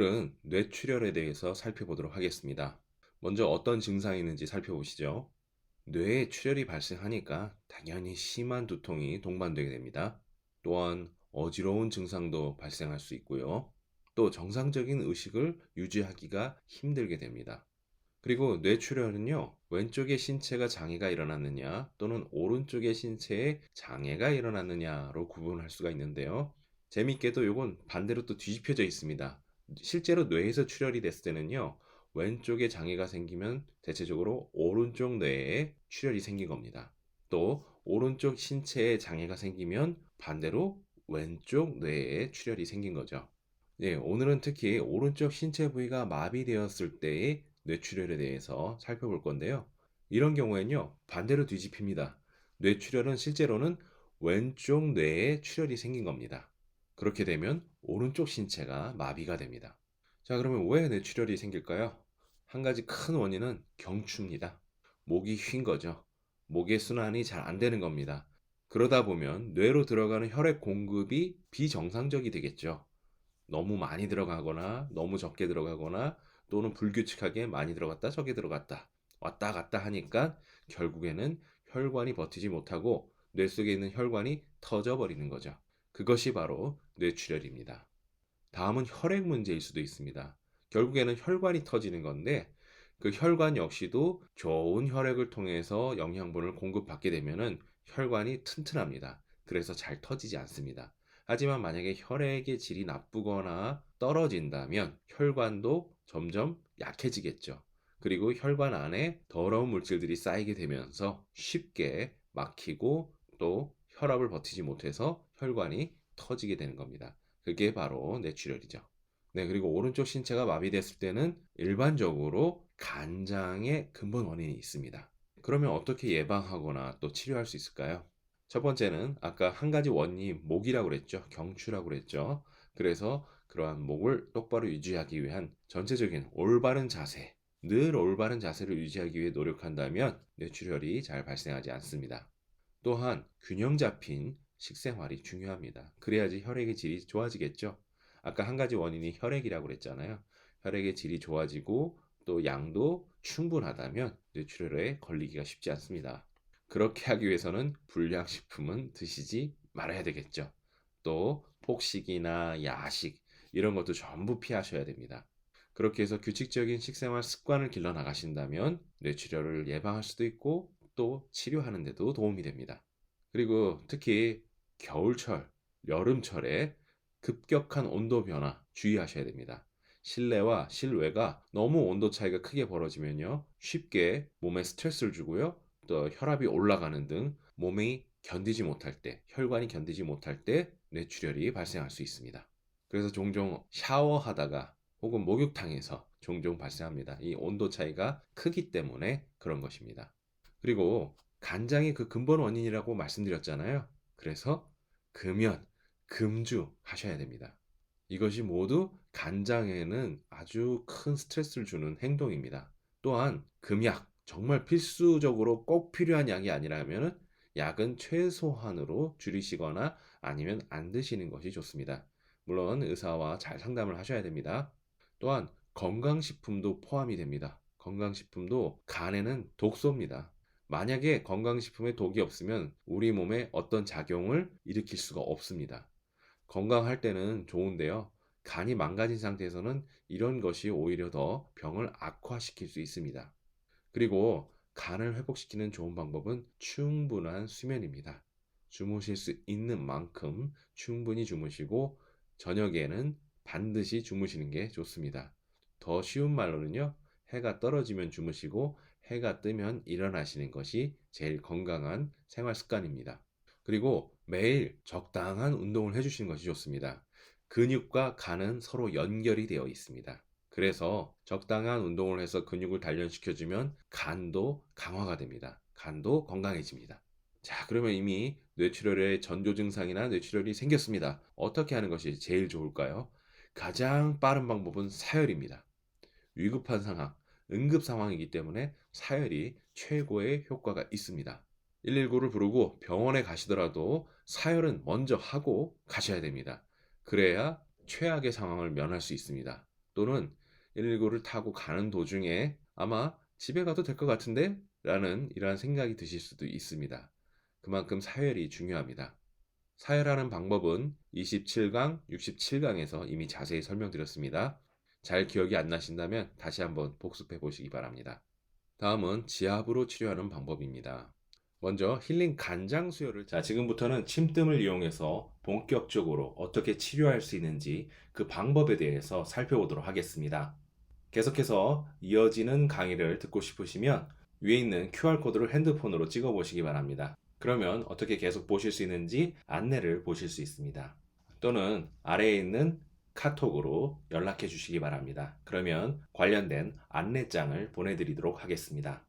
오늘은 뇌출혈에 대해서 살펴보도록 하겠습니다. 먼저 어떤 증상이 있는지 살펴보시죠. 뇌에 출혈이 발생하니까 당연히 심한 두통이 동반되게 됩니다. 또한 어지러운 증상도 발생할 수 있고요. 또 정상적인 의식을 유지하기가 힘들게 됩니다. 그리고 뇌출혈은요, 왼쪽의 신체가 장애가 일어났느냐 또는 오른쪽의 신체에 장애가 일어났느냐로 구분할 수가 있는데요. 재밌게도 이건 반대로 또 뒤집혀져 있습니다. 실제로 뇌에서 출혈이 됐을 때는요, 왼쪽에 장애가 생기면 대체적으로 오른쪽 뇌에 출혈이 생긴 겁니다. 또 오른쪽 신체에 장애가 생기면 반대로 왼쪽 뇌에 출혈이 생긴 거죠. 네, 오늘은 특히 오른쪽 신체 부위가 마비되었을 때의 뇌출혈에 대해서 살펴볼 건데요. 이런 경우에는요, 반대로 뒤집힙니다. 뇌출혈은 실제로는 왼쪽 뇌에 출혈이 생긴 겁니다. 그렇게 되면 오른쪽 신체가 마비가 됩니다. 자, 그러면 왜 뇌출혈이 생길까요? 한 가지 큰 원인은 경추입니다. 목이 휜 거죠. 목의 순환이 잘 안 되는 겁니다. 그러다 보면 뇌로 들어가는 혈액 공급이 비정상적이 되겠죠. 너무 많이 들어가거나 너무 적게 들어가거나 또는 불규칙하게 많이 들어갔다 적게 들어갔다 왔다 갔다 하니까 결국에는 혈관이 버티지 못하고 뇌 속에 있는 혈관이 터져 버리는 거죠. 그것이 바로 뇌출혈입니다. 다음은 혈액 문제일 수도 있습니다. 결국에는 혈관이 터지는 건데 그 혈관 역시도 좋은 혈액을 통해서 영양분을 공급받게 되면은 혈관이 튼튼합니다. 그래서 잘 터지지 않습니다. 하지만 만약에 혈액의 질이 나쁘거나 떨어진다면 혈관도 점점 약해지겠죠. 그리고 혈관 안에 더러운 물질들이 쌓이게 되면서 쉽게 막히고 또 혈압을 버티지 못해서 혈관이 터지게 되는 겁니다. 그게 바로 뇌출혈이죠. 네, 그리고 오른쪽 신체가 마비됐을 때는 일반적으로 간장의 근본 원인이 있습니다. 그러면 어떻게 예방하거나 또 치료할 수 있을까요? 첫 번째는 아까 한 가지 원인이 목이라고 그랬죠. 경추라고 그랬죠. 그래서 그러한 목을 똑바로 유지하기 위한 전체적인 올바른 자세, 늘 올바른 자세를 유지하기 위해 노력한다면 뇌출혈이 잘 발생하지 않습니다. 또한 균형 잡힌 식생활이 중요합니다. 그래야지 혈액의 질이 좋아지겠죠. 아까 한 가지 원인이 혈액이라고 그랬잖아요. 혈액의 질이 좋아지고 또 양도 충분하다면 뇌출혈에 걸리기가 쉽지 않습니다. 그렇게 하기 위해서는 불량식품은 드시지 말아야 되겠죠. 또 폭식이나 야식 이런 것도 전부 피하셔야 됩니다. 그렇게 해서 규칙적인 식생활 습관을 길러 나가신다면 뇌출혈을 예방할 수도 있고 또 치료하는 데도 도움이 됩니다. 그리고 특히 겨울철, 여름철에 급격한 온도 변화 주의하셔야 됩니다. 실내와 실외가 너무 온도 차이가 크게 벌어지면요. 쉽게 몸에 스트레스를 주고요. 또 혈압이 올라가는 등 몸이 견디지 못할 때, 혈관이 견디지 못할 때 뇌출혈이 발생할 수 있습니다. 그래서 종종 샤워하다가 혹은 목욕탕에서 종종 발생합니다. 이 온도 차이가 크기 때문에 그런 것입니다. 그리고 간장이 그 근본 원인이라고 말씀드렸잖아요. 그래서 금연, 금주 하셔야 됩니다. 이것이 모두 간장에는 아주 큰 스트레스를 주는 행동입니다. 또한 금약, 정말 필수적으로 꼭 필요한 약이 아니라면 약은 최소한으로 줄이시거나 아니면 안 드시는 것이 좋습니다. 물론 의사와 잘 상담을 하셔야 됩니다. 또한 건강식품도 포함이 됩니다. 건강식품도 간에는 독소입니다. 만약에 건강식품에 독이 없으면 우리 몸에 어떤 작용을 일으킬 수가 없습니다. 건강할 때는 좋은데요. 간이 망가진 상태에서는 이런 것이 오히려 더 병을 악화시킬 수 있습니다. 그리고 간을 회복시키는 좋은 방법은 충분한 수면입니다. 주무실 수 있는 만큼 충분히 주무시고 저녁에는 반드시 주무시는 게 좋습니다. 더 쉬운 말로는요. 해가 떨어지면 주무시고 해가 뜨면 일어나시는 것이 제일 건강한 생활 습관입니다. 그리고 매일 적당한 운동을 해주시는 것이 좋습니다. 근육과 간은 서로 연결이 되어 있습니다. 그래서 적당한 운동을 해서 근육을 단련시켜주면 간도 강화가 됩니다. 간도 건강해집니다. 자, 그러면 이미 뇌출혈의 전조 증상이나 뇌출혈이 생겼습니다. 어떻게 하는 것이 제일 좋을까요? 가장 빠른 방법은 사열입니다. 위급한 상황, 응급 상황이기 때문에 사열이 최고의 효과가 있습니다. 119를 부르고 병원에 가시더라도 사열은 먼저 하고 가셔야 됩니다. 그래야 최악의 상황을 면할 수 있습니다. 또는 119를 타고 가는 도중에 아마 집에 가도 될 것 같은데? 라는 이러한 생각이 드실 수도 있습니다. 그만큼 사열이 중요합니다. 사열하는 방법은 27강, 67강에서 이미 자세히 설명드렸습니다. 잘 기억이 안 나신다면 다시 한번 복습해 보시기 바랍니다. 다음은 지압으로 치료하는 방법입니다. 먼저 힐링 간장 수혈을 지금부터는 침뜸을 이용해서 본격적으로 어떻게 치료할 수 있는지 그 방법에 대해서 살펴보도록 하겠습니다. 계속해서 이어지는 강의를 듣고 싶으시면 위에 있는 QR코드를 핸드폰으로 찍어 보시기 바랍니다. 그러면 어떻게 계속 보실 수 있는지 안내를 보실 수 있습니다. 또는 아래에 있는 카톡으로 연락해 주시기 바랍니다. 그러면 관련된 안내장을 보내드리도록 하겠습니다.